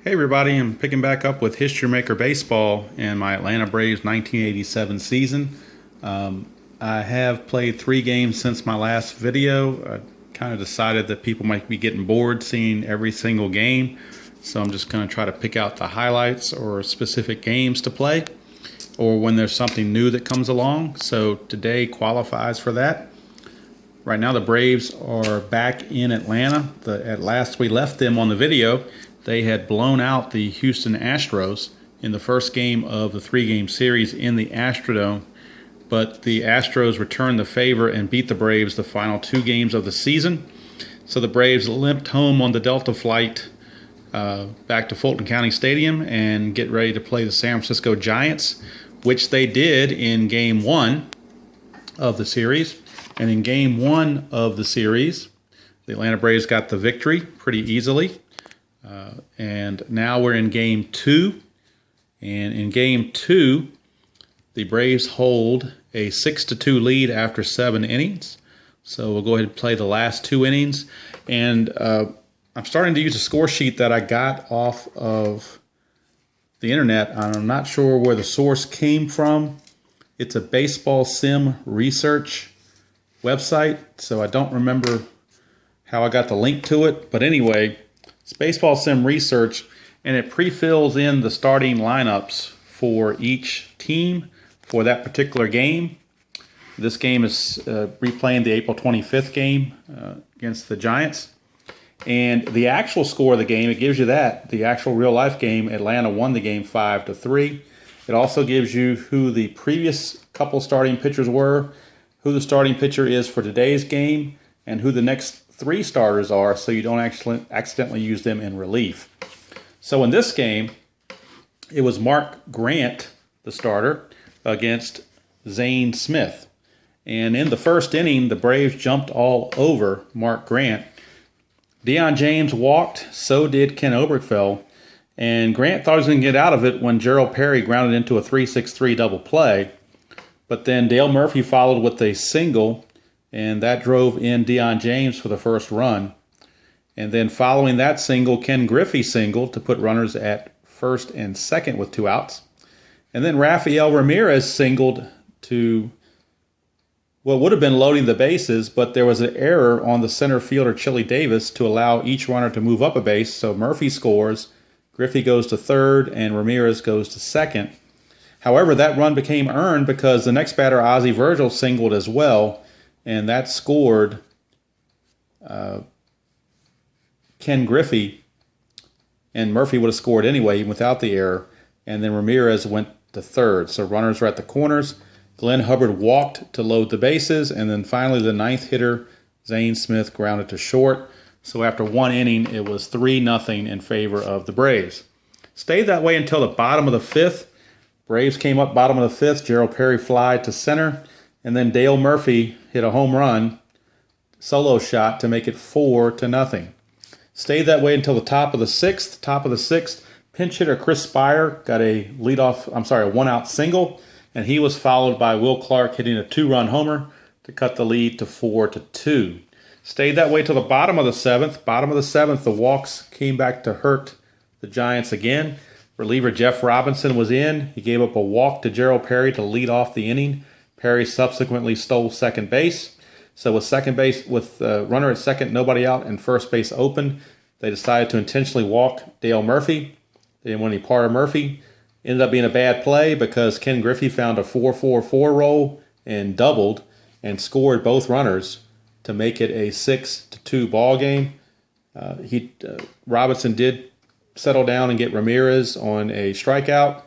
Hey everybody, I'm picking back up with History Maker Baseball and my Atlanta Braves 1987 season. I have played 3 games since my last video. I kind of decided that people might be getting bored seeing every single game, so I'm just going to try to pick out the highlights or specific games to play, or when there's something new that comes along. So today qualifies for that. Right now the Braves are back in Atlanta. At last we left them on the video, they had blown out the Houston Astros in the first game of the 3-game series in the Astrodome, but the Astros returned the favor and beat the Braves the final 2 games of the season. So the Braves limped home on the Delta flight back to Fulton County Stadium and get ready to play the San Francisco Giants, which they did in Game 1 of the series. And in Game 1 of the series, the Atlanta Braves got the victory pretty easily. And now we're in Game 2. And in Game 2, the Braves hold a 6-2 lead after 7 innings. So we'll go ahead and play the last 2 innings. And I'm starting to use a score sheet that I got off of the internet. I'm not sure where the source came from. It's a baseball sim research website, so I don't remember how I got the link to it. But anyway, it's Baseball Sim Research, and it pre-fills in the starting lineups for each team for that particular game. This game is replaying the April 25th game against the Giants. And the actual score of the game, it gives you that. The actual real-life game, Atlanta won the game 5-3. It also gives you who the previous couple starting pitchers were, who the starting pitcher is for today's game, and who the next 3 starters are, so you don't actually accidentally use them in relief. So in this game, it was Mark Grant, the starter, against Zane Smith. And in the first inning, the Braves jumped all over Mark Grant. Deion James walked, so did Ken Oberkfell, and Grant thought he was going to get out of it when Gerald Perry grounded into a 3-6-3 double play. But then Dale Murphy followed with a single, and that drove in Deion James for the first run. And then following that single, Ken Griffey singled to put runners at first and second with 2 outs. And then Rafael Ramirez singled to what would have been loading the bases, but there was an error on the center fielder, Chili Davis, to allow each runner to move up a base. So Murphy scores, Griffey goes to third, and Ramirez goes to second. However, that run became earned because the next batter, Ozzie Virgil, singled as well, and that scored Ken Griffey, and Murphy would have scored anyway, even without the error, and then Ramirez went to third. So runners were at the corners. Glenn Hubbard walked to load the bases, and then finally the 9th hitter, Zane Smith, grounded to short. So after 1 inning, it was 3-0 in favor of the Braves. Stayed that way until the bottom of the 5th. Braves came up bottom of the 5th. Gerald Perry fly to center, and then Dale Murphy hit a home run, solo shot, to make it 4-0. Stayed that way until the top of the 6th. Top of the 6th, pinch hitter Chris Spire got a 1-out single, and he was followed by Will Clark hitting a 2-run homer to cut the lead to 4-2. Stayed that way till the bottom of the 7th. Bottom of the 7th, the walks came back to hurt the Giants again. Reliever Jeff Robinson was in. He gave up a walk to Gerald Perry to lead off the inning. Perry subsequently stole second base. So with runner at second, nobody out, and first base open, they decided to intentionally walk Dale Murphy. They didn't want any part of Murphy. Ended up being a bad play because Ken Griffey found a 4-4-4 roll and doubled and scored both runners to make it a 6-2 ball game. Robinson did settle down and get Ramirez on a strikeout.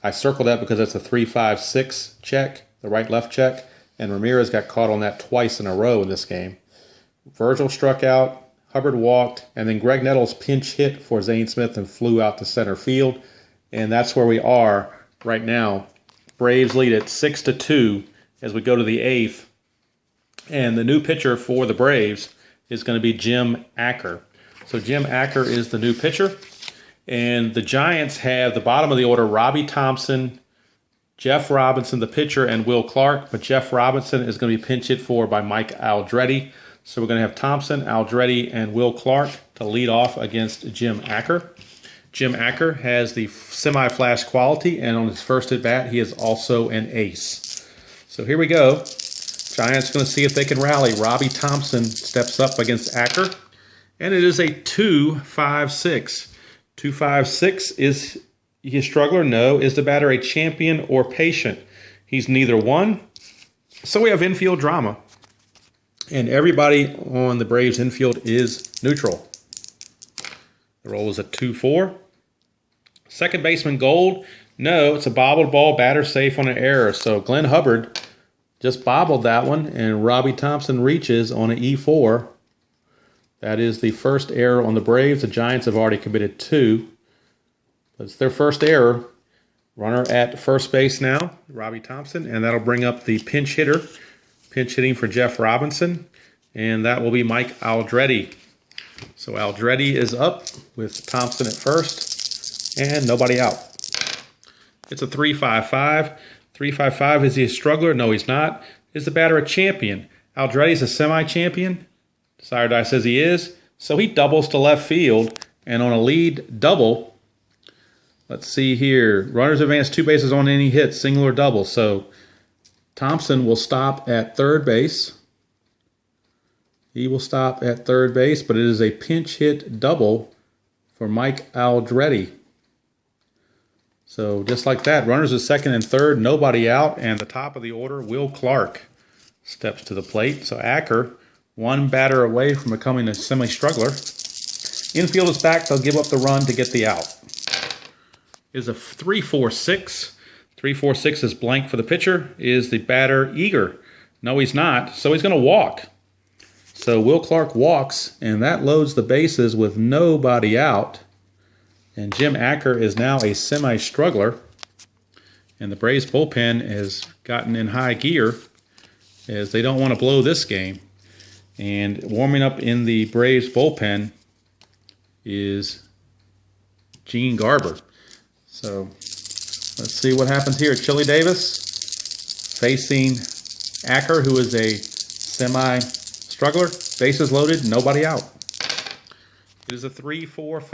I circled that because that's a 3-5-6 check, the right-left check, and Ramirez got caught on that twice in a row in this game. Virgil struck out, Hubbard walked, and then Greg Nettles pinch hit for Zane Smith and flew out to center field. And that's where we are right now. Braves lead at 6-2 as we go to the 8th. And the new pitcher for the Braves is going to be Jim Acker. So Jim Acker is the new pitcher. And the Giants have the bottom of the order, Robbie Thompson, Jeff Robinson, the pitcher, and Will Clark. But Jeff Robinson is going to be pinch hit for by Mike Aldretti. So we're going to have Thompson, Aldretti, and Will Clark to lead off against Jim Acker. Jim Acker has the semi-flash quality, and on his first at bat, he is also an ace. So here we go. Giants going to see if they can rally. Robbie Thompson steps up against Acker, and it is a 2-5-6. 2-5-6, is he a struggler? No. Is the batter a champion or patient? He's neither one. So we have infield drama. And everybody on the Braves infield is neutral. The roll is a 2-4. Second baseman Gold. No, it's a bobbled ball, batter safe on an error. So Glenn Hubbard just bobbled that one, and Robbie Thompson reaches on an E4. That is the first error on the Braves. The Giants have already committed 2. But it's their first error. Runner at first base now, Robbie Thompson, and that'll bring up the pinch hitter. Pinch hitting for Jeff Robinson, and that will be Mike Aldretti. So Aldretti is up with Thompson at first, and nobody out. It's a 3-5-5. 3-5-5, is he a struggler? No, he's not. Is the batter a champion? Aldretti's a semi-champion. Sire Die says he is. So he doubles to left field, and on a lead double, let's see here. Runners advance 2 bases on any hit, single or double. So Thompson will stop at third base. He will stop at third base, but it is a pinch hit double for Mike Aldretti. So just like that, runners at second and third, nobody out, and the top of the order, Will Clark steps to the plate. So Acker, one batter away from becoming a semi-struggler. Infield is back, they'll give up the run to get the out. Is a 3-4-6. 3-4-6 is blank for the pitcher. Is the batter eager? No, he's not. So he's going to walk. So Will Clark walks, and that loads the bases with nobody out. And Jim Acker is now a semi-struggler. And the Braves bullpen has gotten in high gear as they don't want to blow this game. And warming up in the Braves bullpen is Gene Garber. So let's see what happens here. Chili Davis facing Acker, who is a semi-struggler. Bases loaded, nobody out. It is a 3-4-5.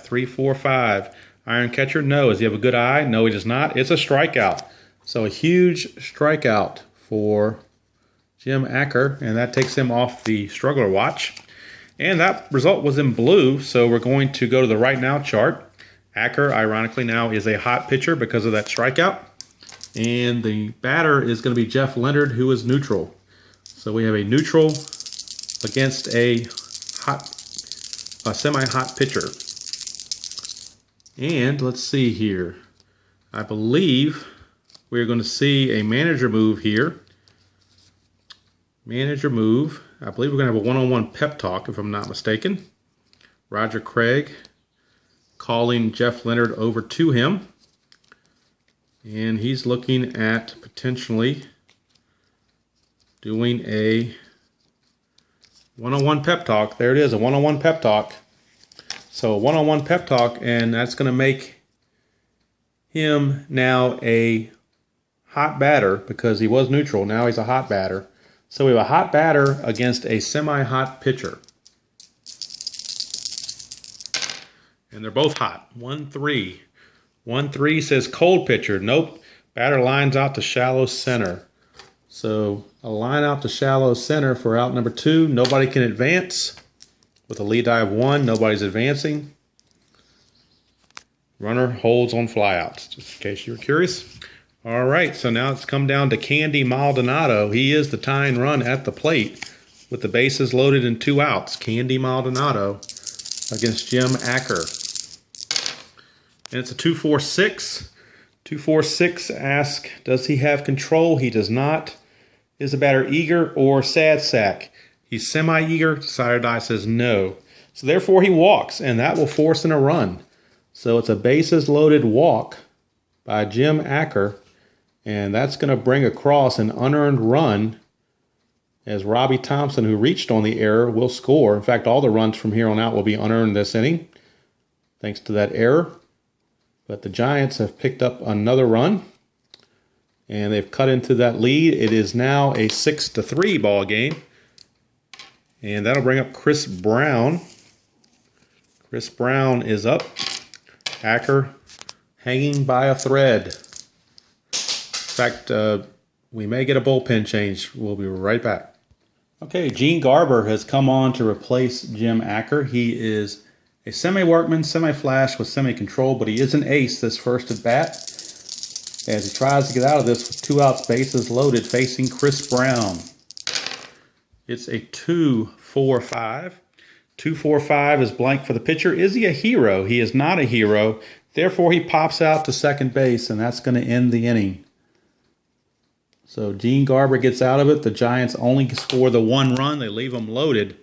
3-4-5. Iron catcher, no. Does he have a good eye? No, he does not. It's a strikeout. So a huge strikeout for Jim Acker, and that takes him off the struggler watch. And that result was in blue, so we're going to go to the right now chart. Acker, ironically, now is a hot pitcher because of that strikeout. And the batter is going to be Jeff Leonard, who is neutral. So we have a neutral against a semi-hot pitcher. And let's see here. I believe we're going to see a manager move here. Manager move. I believe we're going to have a one-on-one pep talk, if I'm not mistaken. Roger Craig calling Jeff Leonard over to him. And he's looking at potentially doing a one-on-one pep talk. There it is, a one-on-one pep talk. So a one-on-one pep talk, and that's going to make him now a hot batter because he was neutral. Now he's a hot batter. So we have a hot batter against a semi-hot pitcher. And they're both hot. 1-3. 1-3 says cold pitcher. Nope. Batter lines out to shallow center. So a line out to shallow center for out number 2. Nobody can advance. With a lead die of 1, nobody's advancing. Runner holds on flyouts, just in case you were curious. All right, so now it's come down to Candy Maldonado. He is the tying run at the plate with the bases loaded and 2 outs. Candy Maldonado against Jim Acker. And it's a 2-4-6. 2-4-6 asks, does he have control? He does not. Is the batter eager or sad sack? He's semi-eager. Sire Die says no. So therefore he walks, and that will force in a run. So it's a bases loaded walk by Jim Acker, and that's going to bring across an unearned run as Robbie Thompson, who reached on the error, will score. In fact, all the runs from here on out will be unearned this inning, thanks to that error. But the Giants have picked up another run, and they've cut into that lead. It is now a 6-3 ball game. And that'll bring up Chris Brown. Chris Brown is up. Acker hanging by a thread. In fact, we may get a bullpen change. We'll be right back. Okay, Gene Garber has come on to replace Jim Acker. He is a semi-workman, semi-flash with semi-control, but he is an ace this first at bat as he tries to get out of this with 2 outs, bases loaded, facing Chris Brown. It's a 2-4-5. 2-4-5 is blank for the pitcher. Is he a hero? He is not a hero. Therefore, he pops out to second base, and that's going to end the inning. So Gene Garber gets out of it. The Giants only score the 1 run. They leave them loaded.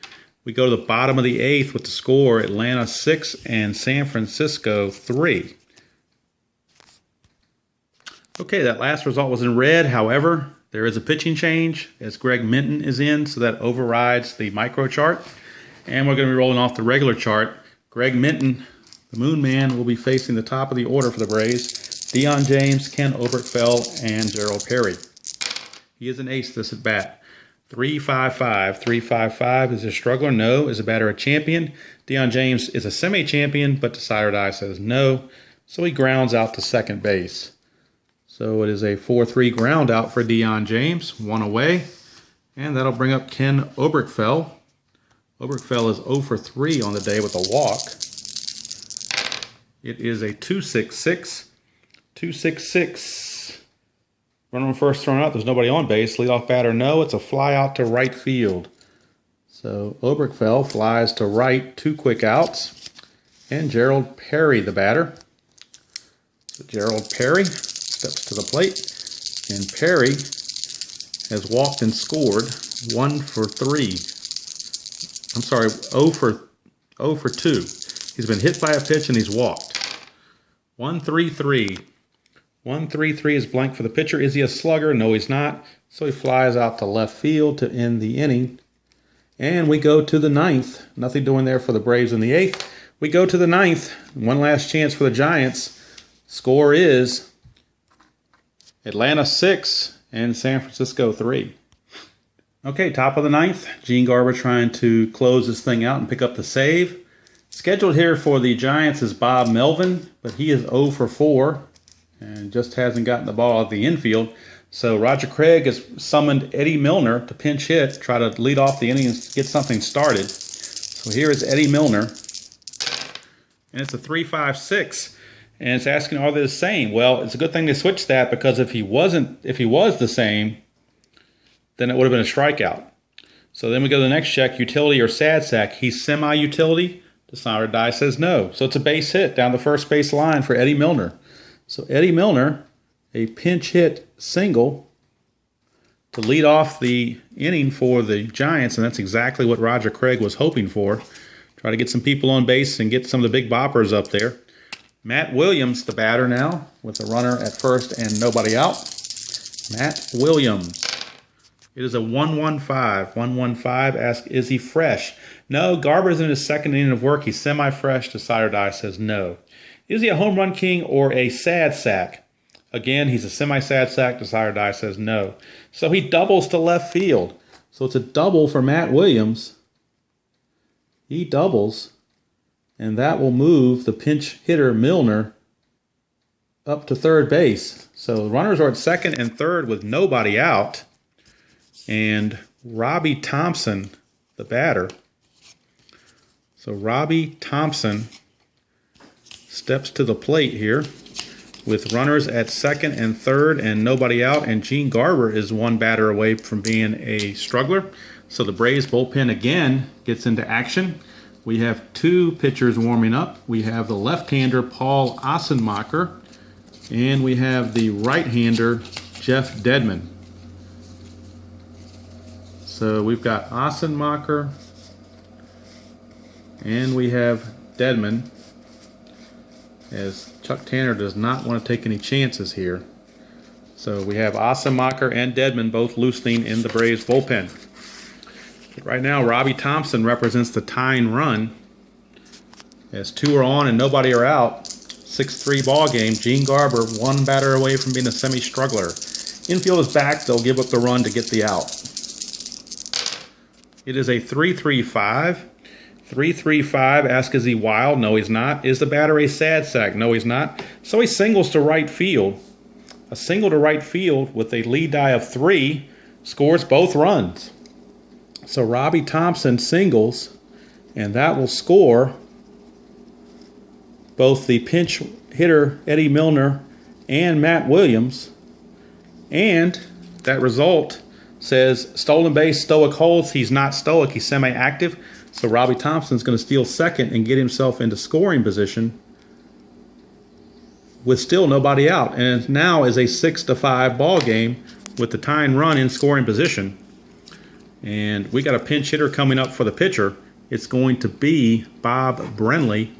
We go to the bottom of the 8th with the score, Atlanta 6 and San Francisco 3. Okay, that last result was in red. However, there is a pitching change as Greg Minton is in, so that overrides the micro chart. And we're going to be rolling off the regular chart. Greg Minton, the Moon Man, will be facing the top of the order for the Braves. Deion James, Ken Oberkfell, and Gerald Perry. He is an ace this at bat. 3-5-5. 3-5-5. Is a struggler? No. Is a batter a champion? Deion James is a semi-champion, but Decider Die says no. So he grounds out to second base. So it is a 4-3 ground out for Deion James. 1 away. And that'll bring up Ken Oberkfell. Oberkfell is 0 for 3 on the day with a walk. It is a 2-6-6. 2-6-6. Runner first thrown out. There's nobody on base. Leadoff batter, no. It's a fly out to right field. So Oberkfell flies to right. 2 quick outs. And Gerald Perry, the batter. So Gerald Perry steps to the plate. And Perry has walked and scored 1 for 3. I'm sorry, 0 for 2. He's been hit by a pitch and he's walked. 1-3-3. 1-3-3 is blank for the pitcher. Is he a slugger? No, he's not. So he flies out to left field to end the inning. And we go to the 9th. Nothing doing there for the Braves in the 8th. We go to the 9th. One last chance for the Giants. Score is Atlanta 6 and San Francisco 3. Okay, top of the 9th. Gene Garber trying to close this thing out and pick up the save. Scheduled here for the Giants is Bob Melvin, but he is 0 for 4 and just hasn't gotten the ball at the infield. So Roger Craig has summoned Eddie Milner to pinch hit, try to lead off the inning and get something started. So here is Eddie Milner, and it's a 3-5-6. And it's asking, are they the same? Well, it's a good thing they switched that, because if he was the same, then it would have been a strikeout. So then we go to the next check, utility or sad sack. He's semi-utility. Decider Die says no. So it's a base hit down the first base line for Eddie Milner. So Eddie Milner, a pinch hit single to lead off the inning for the Giants, and that's exactly what Roger Craig was hoping for. Try to get some people on base and get some of the big boppers up there. Matt Williams, the batter now, with a runner at first and nobody out. Matt Williams. It is a 1-1-5. 1-1-5. Ask, is he fresh? No, Garber's in his second inning of work. He's semi-fresh. Decider Die says no. Is he a home run king or a sad sack? Again, he's a semi-sad sack. Decider Die says no. So he doubles to left field. So it's a double for Matt Williams. He doubles, and that will move the pinch hitter Milner up to third base. So the runners are at second and third with nobody out. And Robbie Thompson, the batter. So Robbie Thompson steps to the plate here with runners at second and third and nobody out. And Gene Garber is one batter away from being a struggler. So the Braves bullpen again gets into action. We have 2 pitchers warming up. We have the left-hander Paul Ossenmacher, and we have the right-hander Jeff Dedman. So we've got Ossenmacher, and we have Dedman, as Chuck Tanner does not want to take any chances here. So we have Ossenmacher and Dedman both loosening in the Braves bullpen. Right now, Robbie Thompson represents the tying run, as 2 are on and nobody are out. 6-3 ball game. Gene Garber, one batter away from being a semi-struggler. Infield is back. They'll give up the run to get the out. It is a 3-3-5. 3-3-5. Ask, is he wild? No, he's not. Is the batter a sad sack? No, he's not. So he singles to right field. A single to right field with a lead die of 3 scores both runs. So Robbie Thompson singles, and that will score both the pinch hitter Eddie Milner and Matt Williams. And that result says stolen base, Stoic holds. He's not stoic, he's semi-active. So Robbie Thompson's going to steal second and get himself into scoring position with still nobody out. And it now is a 6-5 ball game with the tying run in scoring position. And we got a pinch hitter coming up for the pitcher. It's going to be Bob Brenly.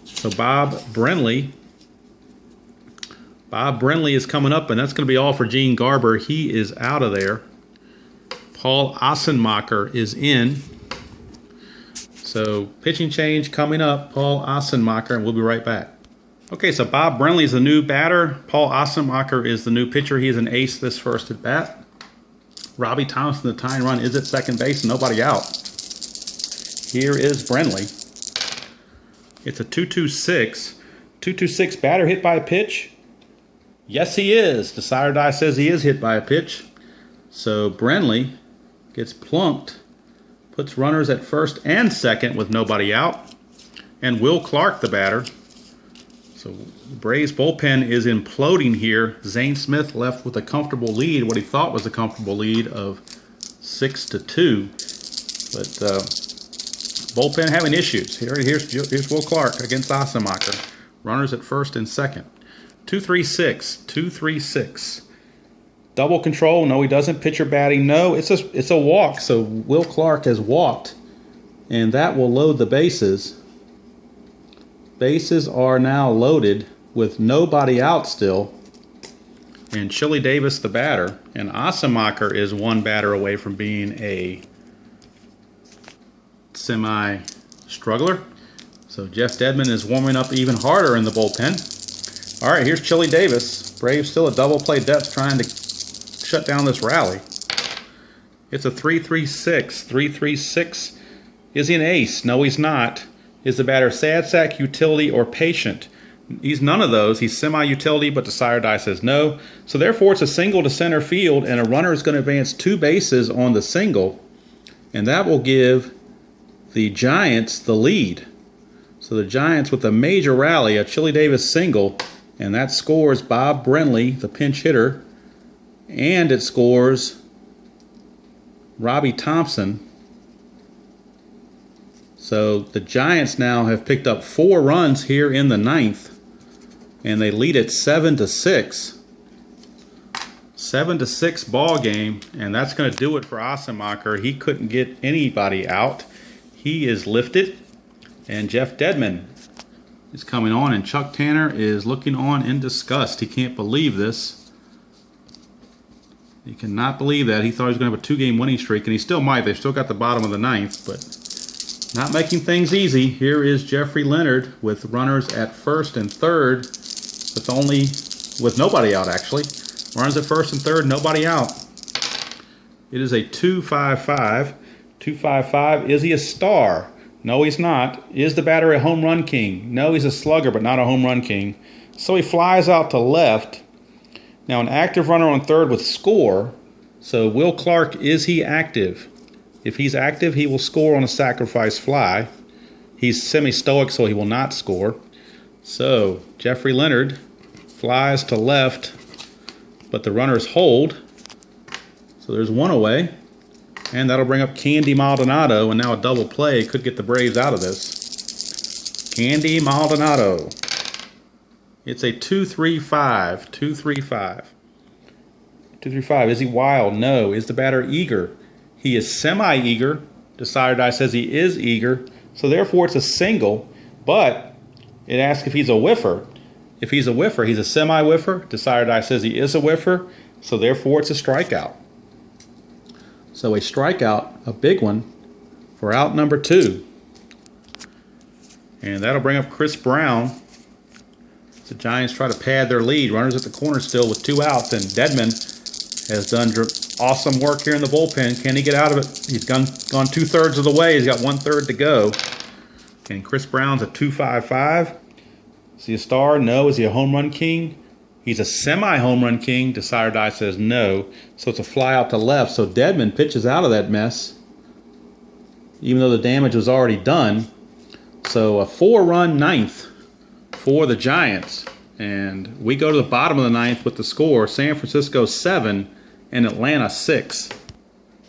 So Bob Brenly is coming up, and that's going to be all for Gene Garber. He is out of there. Paul Ossenmacher is in. So pitching change coming up, Paul Ossenmacher, and we'll be right back. Okay, so Bob Brenly is the new batter. Paul Ossenmacher is the new pitcher. He is an ace this first at bat. Robbie Thompson, the tying run, is at second base, nobody out. Here is Brenly. It's a 2-2-6. 2-2-6 batter hit by a pitch. Yes, he is. The sire die says he is hit by a pitch. So Brenly gets plunked, puts runners at first and second with nobody out. And Will Clark, the batter. So the Braves bullpen is imploding here. Zane Smith left with a comfortable lead, what he thought was a comfortable lead of 6-2. But bullpen having issues. Here's Will Clark against Ossenmacher. Runners at first and second. 2-3-6. 2-3-6. Double control. No, he doesn't. Pitcher batting. No, it's a walk. So Will Clark has walked, and that will load the bases. Bases are now loaded with nobody out still. And Chili Davis, the batter. And Ossenmacher is one batter away from being a semi-struggler. So Jeff Dedman is warming up even harder in the bullpen. All right, here's Chili Davis. Braves still a double play depth trying to shut down this rally. It's a 3-3-6. 3-3-6. Is he an ace? No, he's not. Is the batter sad sack, utility, or patient? He's none of those. He's semi-utility, but the sire die says no. So therefore, it's a single to center field, and a runner is going to advance 2 bases on the single, and that will give the Giants the lead. So the Giants with a major rally, a Chili Davis single, and that scores Bob Brenly, the pinch hitter, and it scores Robbie Thompson. So the Giants now have picked up 4 runs here in the 9th, and they lead it 7-6. 7-6 ball game, and that's going to do it for Ossenmacher. He couldn't get anybody out. He is lifted, and Jeff Dedman is coming on, and Chuck Tanner is looking on in disgust. He can't believe this. He cannot believe that. He thought he was going to have a 2-game winning streak, and he still might. They've still got the bottom of the 9th, but not making things easy. Here is Jeffrey Leonard with runners at first and third. It's only with nobody out, actually. Runners at first and third, nobody out. It is a 2-5-5. 2-5-5. Is he a star? No, he's not. Is the batter a home run king? No, he's a slugger, but not a home run king. So he flies out to left. Now an active runner on third with score. So Will Clark, is he active? If he's active, he will score on a sacrifice fly. He's semi-stoic, so he will not score. So Jeffrey Leonard flies to left, but the runners hold. So there's one away. And that'll bring up Candy Maldonado, and now a double play could get the Braves out of this. Candy Maldonado. It's a 2-3-5. 2-3-5. 2-3-5. Is he wild? No. Is the batter eager? He is semi-eager. The sire die says he is eager. So therefore it's a single, but it asks if he's a whiffer. If he's a whiffer, he's a semi-whiffer. The sire die says he is a whiffer. So therefore it's a strikeout. So a strikeout, a big one, for out number 2. And that'll bring up Chris Brown. The Giants try to pad their lead. Runners at the corner still with 2 outs, and Dedman has done awesome work here in the bullpen. Can he get out of it? He's gone 2/3 of the way. He's got 1/3 to go. And Chris Brown's a 2.55. Is he a star? No. Is he a home run king? He's a semi-home run king. Decider Die says no. So it's a fly out to left. So Dedmon pitches out of that mess, even though the damage was already done. So a 4-run ninth for the Giants. And we go to the bottom of the ninth with the score. San Francisco 7 and Atlanta 6.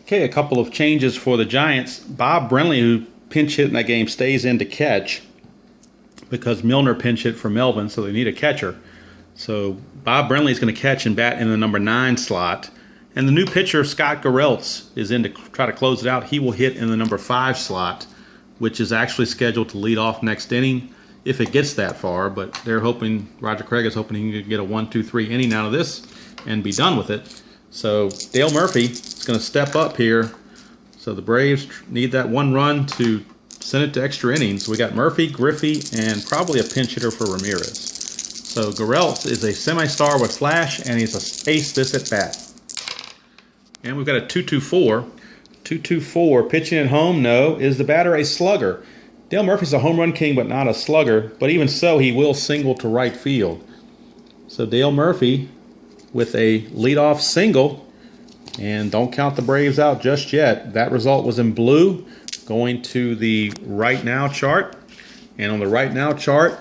Okay, a couple of changes for the Giants. Bob Brenly, who pinch hit in that game, stays in to catch because Milner pinch hit for Melvin, so they need a catcher. So Bob Brenly is going to catch and bat in the number 9 slot. And the new pitcher, Scott Gereltz, is in to try to close it out. He will hit in the number 5 slot, which is actually scheduled to lead off next inning if it gets that far. But they're hoping, Roger Craig is hoping he can get a 1-2-3 inning out of this and be done with it. So Dale Murphy is going to step up here. So the Braves need that 1 run to send it to extra innings. We got Murphy, Griffey, and probably a pinch hitter for Ramirez. So Gereltz is a semi-star with flash, and he's an ace this at bat. And we've got a 2-2-4. 2-2-4, pitching at home, no. Is the batter a slugger? Dale Murphy's a home run king, but not a slugger. But even so, he will single to right field. So Dale Murphy with a leadoff single. And don't count the Braves out just yet. That result was in blue, going to the right now chart. And on the right now chart,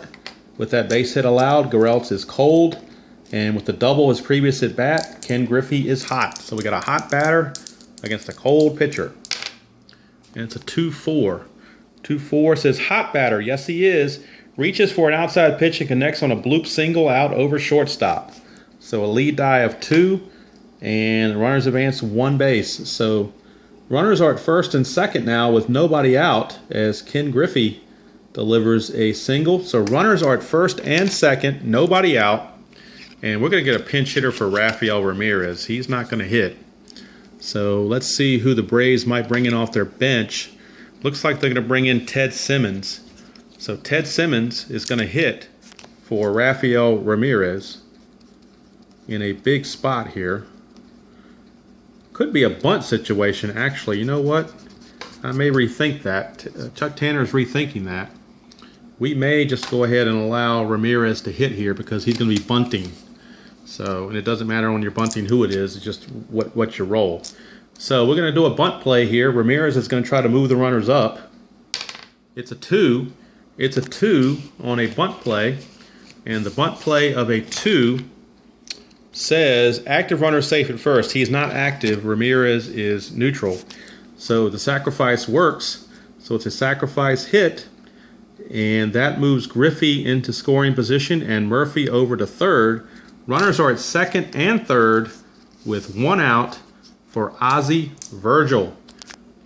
with that base hit allowed, Gereltz is cold. And with the double his previous at bat, Ken Griffey is hot. So we got a hot batter against a cold pitcher. And it's a 2-4. 2-4 says hot batter. Yes, he is. Reaches for an outside pitch and connects on a bloop single out over shortstop. So a lead die of 2, and runners advance 1 base. So runners are at first and second now with nobody out as Ken Griffey delivers a single. So runners are at first and second, nobody out. And we're going to get a pinch hitter for Rafael Ramirez. He's not going to hit. So let's see who the Braves might bring in off their bench. Looks like they're going to bring in Ted Simmons. So Ted Simmons is going to hit for Rafael Ramirez in a big spot here. Could be a bunt situation, actually. You know what? I may rethink that. Chuck Tanner's rethinking that. We may just go ahead and allow Ramirez to hit here because he's going to be bunting. So, and it doesn't matter when you're bunting who it is, it's just what you roll. So we're going to do a bunt play here. Ramirez is going to try to move the runners up. It's a 2. It's a 2 on a bunt play. And the bunt play of a 2 says active runner safe at first. He's not active. Ramirez is neutral. So the sacrifice works. So it's a sacrifice hit. And that moves Griffey into scoring position and Murphy over to third. Runners are at second and third with 1 out for Ozzie Virgil.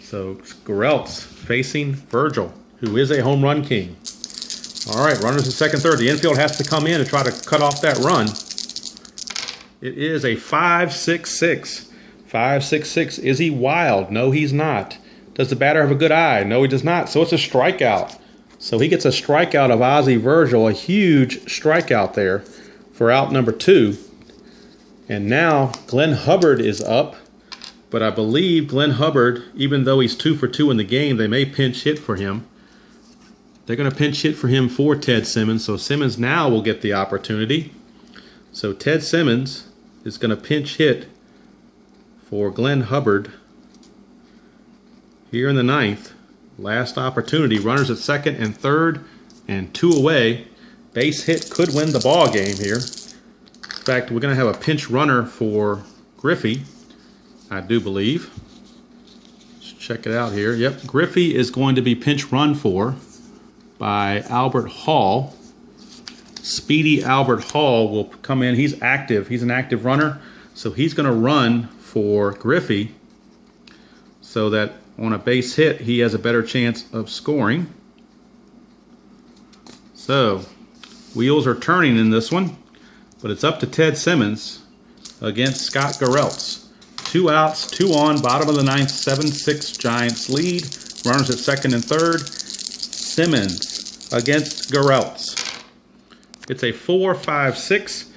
So Gereltz facing Virgil, who is a home run king. All right, runners at second, third. The infield has to come in to try to cut off that run. It is a 5-6-6. 5-6-6. Is he wild? No, he's not. Does the batter have a good eye? No, he does not. So it's a strikeout. So he gets a strikeout of Ozzie Virgil, a huge strikeout there for out number 2. And now Glenn Hubbard is up. But I believe Glenn Hubbard, even though he's 2 for 2 in the game, they may pinch hit for him. They're going to pinch hit for him for Ted Simmons. So Simmons now will get the opportunity. So Ted Simmons is going to pinch hit for Glenn Hubbard here in the 9th. Last opportunity. Runners at second and third and 2 away. Base hit could win the ball game here. In fact, we're going to have a pinch runner for Griffey, I do believe. Let's check it out here. Yep, Griffey is going to be pinch run for by Albert Hall. Speedy Albert Hall will come in. He's active. He's an active runner. So he's going to run for Griffey so that on a base hit, he has a better chance of scoring. So, wheels are turning in this one, but it's up to Ted Simmons against Scott Gereltz. 2 outs, 2 on, bottom of the 9th, 7-6 Giants lead. Runners at second and third. Simmons against Gereltz. It's a 4-5-6.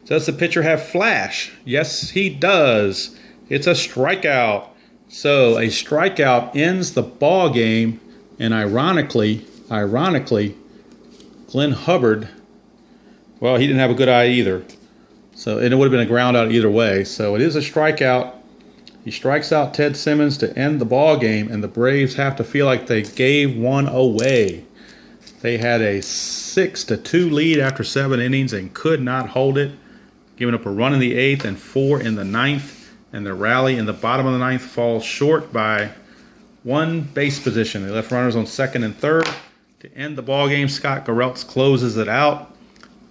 Does the pitcher have flash? Yes, he does. It's a strikeout. So a strikeout ends the ball game, and ironically, Glenn Hubbard, well, he didn't have a good eye either. So and it would have been a ground out either way. So it is a strikeout. He strikes out Ted Simmons to end the ball game, and the Braves have to feel like they gave one away. They had a 6-2 lead after 7 innings and could not hold it, giving up a run in the 8th and 4 in the 9th, and the rally in the bottom of the 9th falls short by 1 base position. They left runners on 2nd and 3rd to end the ball game. Scott Garrelts closes it out,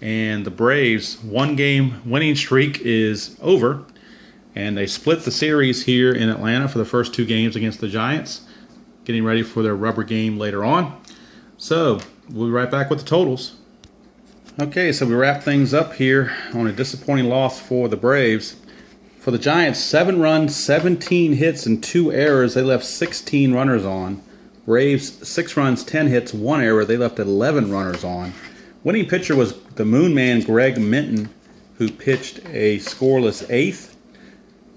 and the Braves' 1-game winning streak is over. And they split the series here in Atlanta for the first 2 games against the Giants, getting ready for their rubber game later on. So we'll be right back with the totals. Okay, so we wrap things up here on a disappointing loss for the Braves. For the Giants, 7 runs, 17 hits, and 2 errors. They left 16 runners on. Braves, 6 runs, 10 hits, 1 error. They left 11 runners on. Winning pitcher was the Moon Man, Greg Minton, who pitched a scoreless 8th.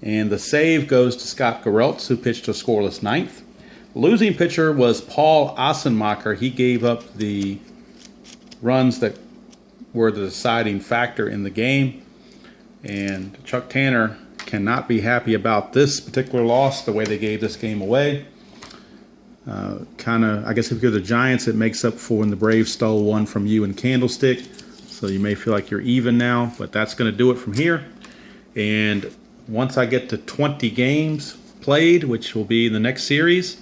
And the save goes to Scott Garrelts, who pitched a scoreless 9th. Losing pitcher was Paul Ossenmacher. He gave up the runs that were the deciding factor in the game. And Chuck Tanner cannot be happy about this particular loss, the way they gave this game away. I guess if you're the Giants, it makes up for when the Braves stole one from you in Candlestick. So you may feel like you're even now, but that's going to do it from here. And once I get to 20 games played, which will be the next series,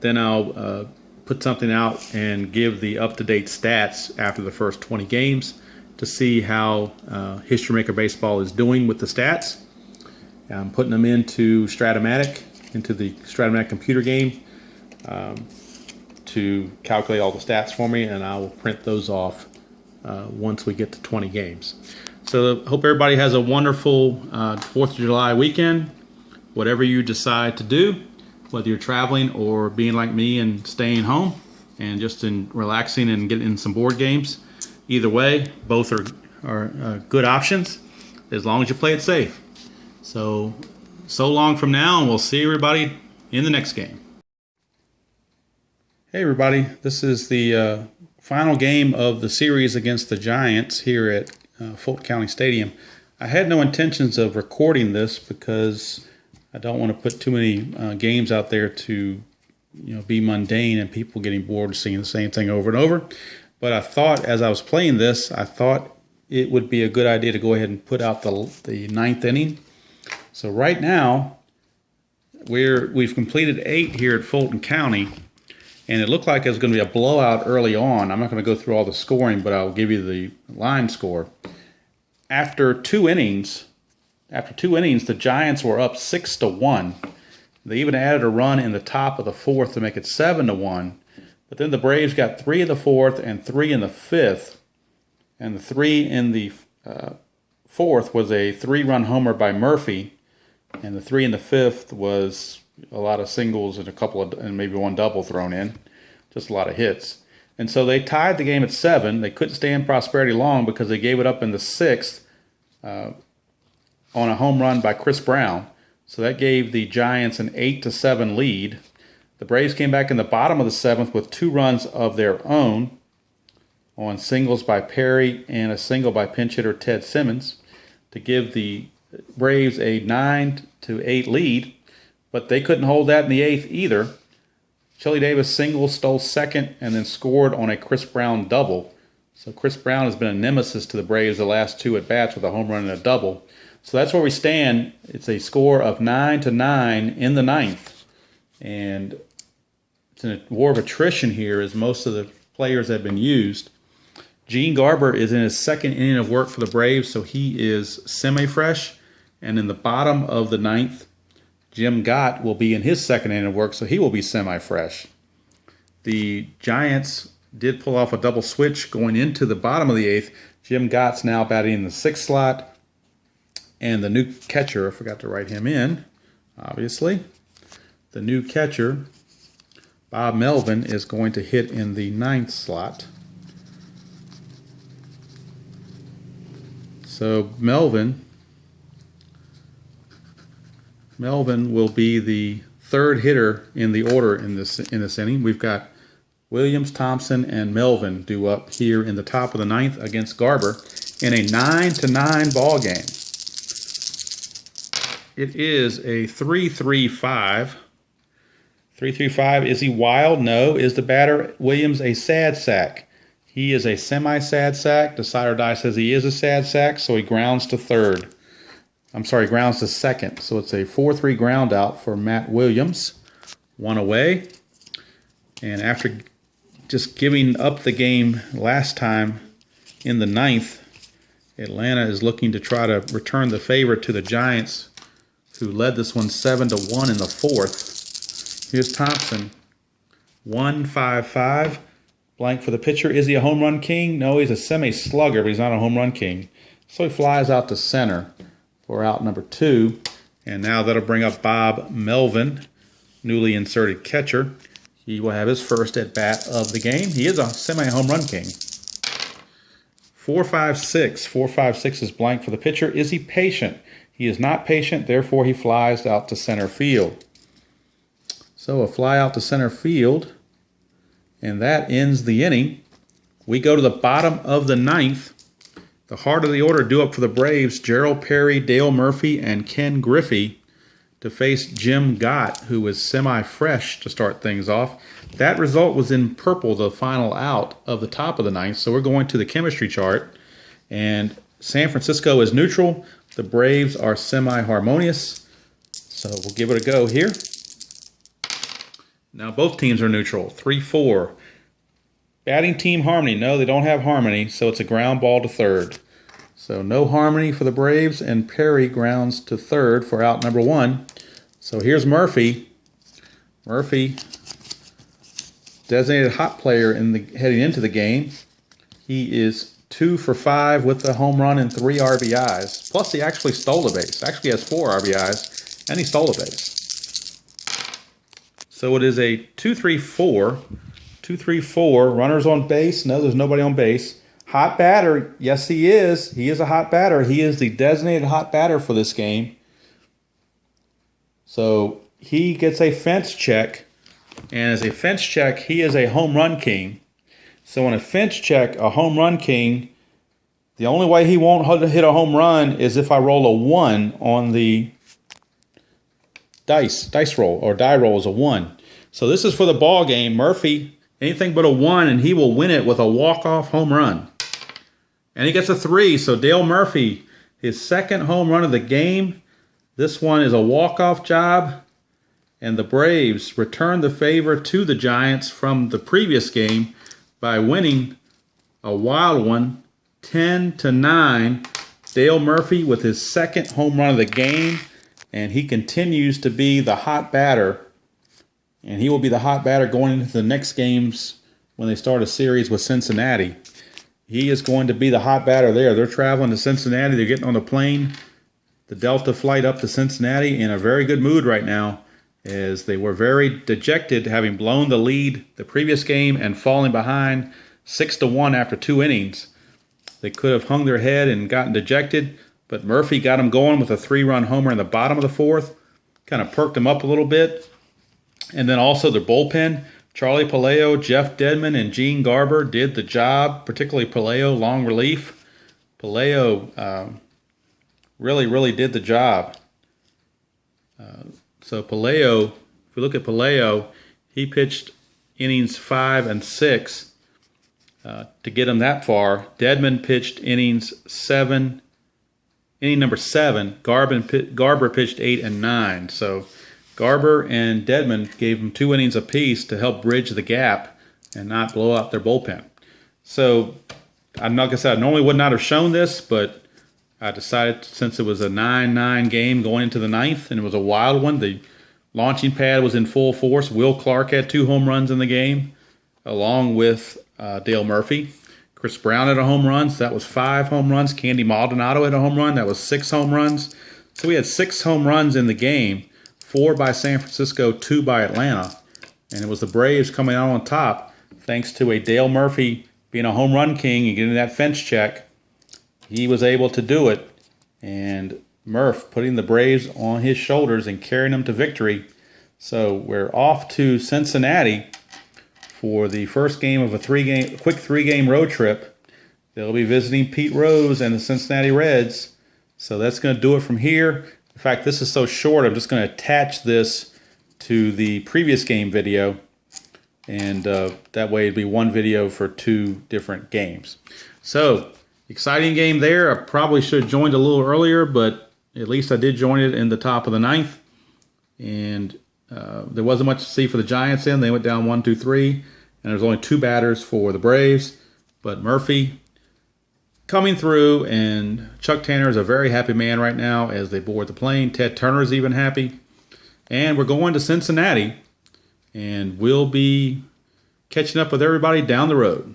then I'll put something out and give the up-to-date stats after the first 20 games to see how History Maker Baseball is doing with the stats. I'm putting them into the Stratomatic computer game to calculate all the stats for me, and I will print those off once we get to 20 games. So hope everybody has a wonderful 4th of July weekend. Whatever you decide to do, whether you're traveling or being like me and staying home and just relaxing and getting in some board games, either way, both are good options as long as you play it safe. So long from now, and we'll see everybody in the next game. Hey everybody, this is the final game of the series against the Giants here at Fulton County Stadium. I had no intentions of recording this because I don't want to put too many games out there to be mundane and people getting bored of seeing the same thing over and over. But I thought as I was playing this, I thought it would be a good idea to go ahead and put out the 9th inning. So right now, we've completed 8 here at Fulton County, and it looked like it was going to be a blowout early on. I'm not going to go through all the scoring, but I'll give you the line score. After 2 innings, the Giants were up 6-1. They even added a run in the top of the 4th to make it 7-1. But then the Braves got 3 in the 4th and 3 in the 5th. And the 3 in the 4th was a 3-run homer by Murphy. And the 3 in the 5th was a lot of singles and maybe 1 double thrown in. Just a lot of hits. And so they tied the game at 7. They couldn't stay in prosperity long because they gave it up in the 6th on a home run by Chris Brown. So that gave the Giants an 8-7 lead. The Braves came back in the bottom of the 7th with 2 runs of their own on singles by Perry and a single by pinch hitter Ted Simmons to give the Braves a 9-8 lead. But they couldn't hold that in the 8th either. Chili Davis single, stole 2nd, and then scored on a Chris Brown double. So Chris Brown has been a nemesis to the Braves the last 2 at-bats with a home run and a double. So that's where we stand. It's a score of 9-9 in the 9th. And it's a war of attrition here as most of the players have been used. Gene Garber is in his 2nd inning of work for the Braves, so he is semi-fresh. And in the bottom of the 9th, Jim Gott will be in his 2nd inning of work, so he will be semi-fresh. The Giants did pull off a double switch going into the bottom of the 8th. Jim Gott's now batting in the 6th slot. And the new catcher, I forgot to write him in, obviously. The new catcher, Bob Melvin, is going to hit in the 9th slot. So Melvin Melvin will be the third hitter in the order in this inning. We've got Williams, Thompson, and Melvin due up here in the top of the ninth against Garber in a 9-9 ball game. It is a 3-3-5. 3-3-5. Is he wild? No. Is the batter Williams a sad sack? He is a semi-sad sack. The side or die says he is a sad sack, so he grounds to third. I'm sorry, grounds to second. So it's a 4-3 ground out for Matt Williams. One away. And after just giving up the game last time in the ninth, Atlanta is looking to try to return the favor to the Giants, who led this one 7-1 in the fourth. Here's Thompson. 1-5-5. Blank for the pitcher. Is he a home run king? No, he's a semi-slugger, but he's not a home run king. So he flies out to center for out number 2. And now that'll bring up Bob Melvin, newly inserted catcher. He will have his first at bat of the game. He is a semi-home run king. 4-5-6. 4-5-6 is blank for the pitcher. Is he patient? He is not patient, therefore he flies out to center field. So a fly out to center field, and that ends the inning. We go to the bottom of the ninth. The heart of the order due up for the Braves, Gerald Perry, Dale Murphy, and Ken Griffey to face Jim Gott, who was semi-fresh to start things off. That result was in purple, the final out of the top of the ninth. So we're going to the chemistry chart, and San Francisco is neutral. The Braves are semi-harmonious. So we'll give it a go here. Now both teams are neutral. 3-4. Batting team harmony. No, they don't have harmony, so it's a ground ball to third. So no harmony for the Braves, and Perry grounds to third for out number 1. So here's Murphy. Murphy, designated hot player heading into the game. He is 2 for 5 with the home run and 3 RBIs. Plus he actually stole a base. Actually has 4 RBIs, and he stole a base. So it is a 2-3-4. 2-3-4. Runners on base. No, there's nobody on base. Hot batter. Yes, he is. He is a hot batter. He is the designated hot batter for this game. So he gets a fence check. And as a fence check, he is a home run king. So on a fence check, a home run king, the only way he won't hit a home run is if I roll a 1 on the dice roll, or die roll is a 1. So this is for the ball game. Murphy, anything but a 1, and he will win it with a walk-off home run. And he gets a 3. So Dale Murphy, his second home run of the game. This one is a walk-off job. And the Braves return the favor to the Giants from the previous game by winning a wild one, 10-9. Dale Murphy with his second home run of the game. And he continues to be the hot batter. And he will be the hot batter going into the next games when they start a series with Cincinnati. He is going to be the hot batter there. They're traveling to Cincinnati. They're getting on the plane, the Delta flight up to Cincinnati, in a very good mood right now, as they were very dejected, having blown the lead the previous game and falling behind 6-1 after 2 innings. They could have hung their head and gotten dejected, but Murphy got them going with a 3-run homer in the bottom of the fourth, kind of perked them up a little bit. And then also the bullpen, Charlie Palaio, Jeff Dedman, and Gene Garber did the job, particularly Palaio, long relief. Palaio really did the job. So Palaio, if we look at Palaio, he pitched innings 5 and 6 to get him that far. Dedman pitched inning number 7. Garber pitched 8 and 9. So Garber and Dedman gave him 2 innings apiece to help bridge the gap and not blow out their bullpen. So, like I said, I normally would not have shown this, but I decided, since it was a 9-9 game going into the ninth, and it was a wild one, the launching pad was in full force. Will Clark had 2 home runs in the game, along with Dale Murphy. Chris Brown had a home run, so that was 5 home runs. Candy Maldonado had a home run, that was 6 home runs. So we had 6 home runs in the game, 4 by San Francisco, 2 by Atlanta. And it was the Braves coming out on top, thanks to a Dale Murphy being a home run king and getting that fence check. He was able to do it, and Murph putting the Braves on his shoulders and carrying them to victory. So we're off to Cincinnati for the first game of a quick three-game road trip. They'll be visiting Pete Rose and the Cincinnati Reds. So that's going to do it from here. In fact, this is so short, I'm just going to attach this to the previous game video. And that way it'd be one video for two different games. So, exciting game there. I probably should have joined a little earlier, but at least I did join it in the top of the ninth. And there wasn't much to see for the Giants in. They went down 1-2-3, and there's only two batters for the Braves. But Murphy coming through, and Chuck Tanner is a very happy man right now as they board the plane. Ted Turner's even happy. And we're going to Cincinnati, and we'll be catching up with everybody down the road.